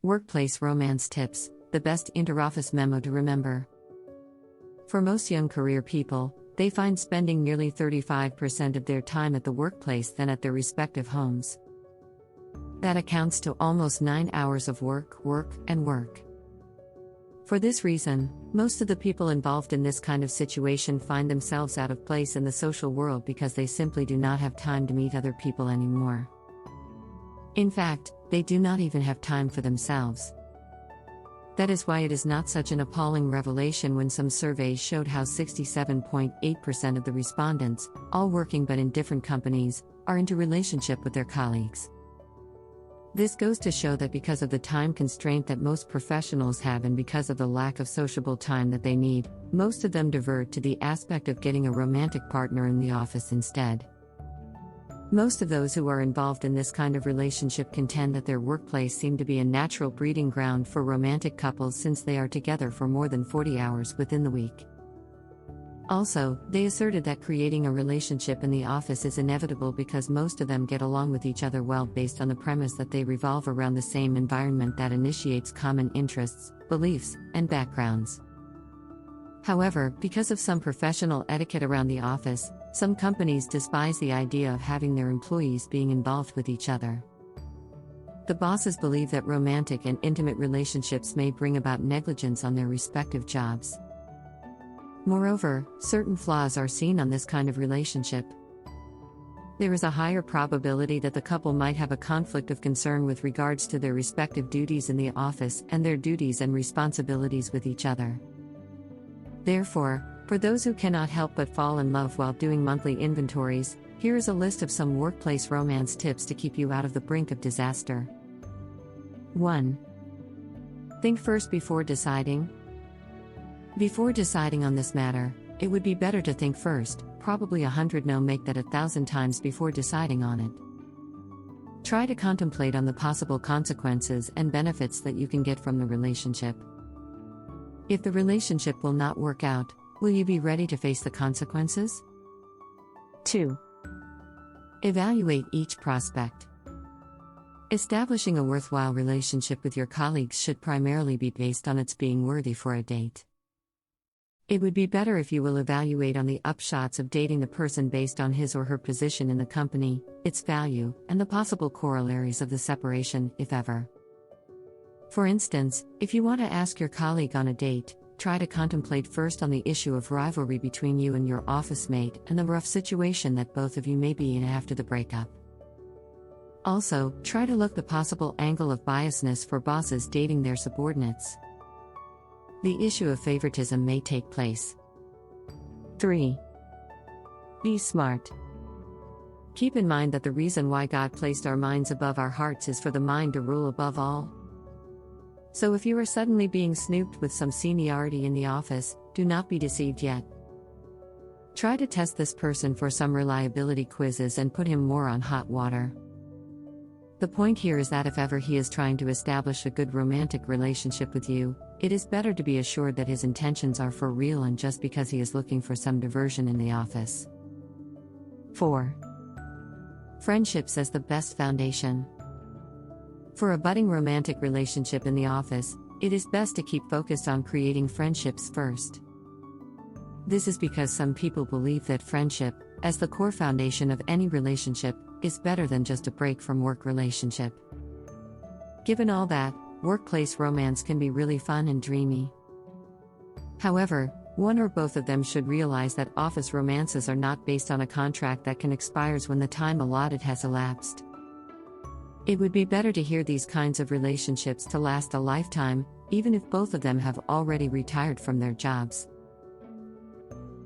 Workplace romance tips, the best interoffice memo to remember. For most young career people, they find spending nearly 35% of their time at the workplace than at their respective homes. That accounts to almost 9 hours of work. For this reason, most of the people involved in this kind of situation find themselves out of place in the social world because they simply do not have time to meet other people anymore. In fact, they do not even have time for themselves. That is why it is not such an appalling revelation when some surveys showed how 67.8% of the respondents, all working but in different companies, are into relationship with their colleagues. This goes to show that because of the time constraint that most professionals have and because of the lack of sociable time that they need, most of them divert to the aspect of getting a romantic partner in the office instead. Most of those who are involved in this kind of relationship contend that their workplace seemed to be a natural breeding ground for romantic couples since they are together for more than 40 hours within the week. Also, they asserted that creating a relationship in the office is inevitable because most of them get along with each other well based on the premise that they revolve around the same environment that initiates common interests, beliefs, and backgrounds. However, because of some professional etiquette around the office, some companies despise the idea of having their employees being involved with each other. The bosses believe that romantic and intimate relationships may bring about negligence on their respective jobs. Moreover, certain flaws are seen on this kind of relationship. There is a higher probability that the couple might have a conflict of concern with regards to their respective duties in the office and their duties and responsibilities with each other. Therefore, for those who cannot help but fall in love while doing monthly inventories, here is a list of some workplace romance tips to keep you out of the brink of disaster. 1. Think first before deciding. Before deciding on this matter, it would be better to think first, probably 100 no make that 1,000 times before deciding on it. Try to contemplate on the possible consequences and benefits that you can get from the relationship. If the relationship will not work out, will you be ready to face the consequences? 2. Evaluate each prospect. Establishing a worthwhile relationship with your colleagues should primarily be based on its being worthy for a date. It would be better if you will evaluate on the upshots of dating the person based on his or her position in the company, its value, and the possible corollaries of the separation, if ever. For instance, if you want to ask your colleague on a date, try to contemplate first on the issue of rivalry between you and your office mate and the rough situation that both of you may be in after the breakup. Also, try to look the possible angle of biasness for bosses dating their subordinates. The issue of favoritism may take place. 3. Be smart. Keep in mind that the reason why God placed our minds above our hearts is for the mind to rule above all. So if you are suddenly being snooped with some seniority in the office, do not be deceived yet. Try to test this person for some reliability quizzes and put him more on hot water. The point here is that if ever he is trying to establish a good romantic relationship with you, it is better to be assured that his intentions are for real and just because he is looking for some diversion in the office. 4. Friendships as the best foundation. For a budding romantic relationship in the office, it is best to keep focused on creating friendships first. This is because some people believe that friendship, as the core foundation of any relationship, is better than just a break from work relationship. Given all that, workplace romance can be really fun and dreamy. However, one or both of them should realize that office romances are not based on a contract that can expire when the time allotted has elapsed. It would be better to hear these kinds of relationships to last a lifetime, even if both of them have already retired from their jobs.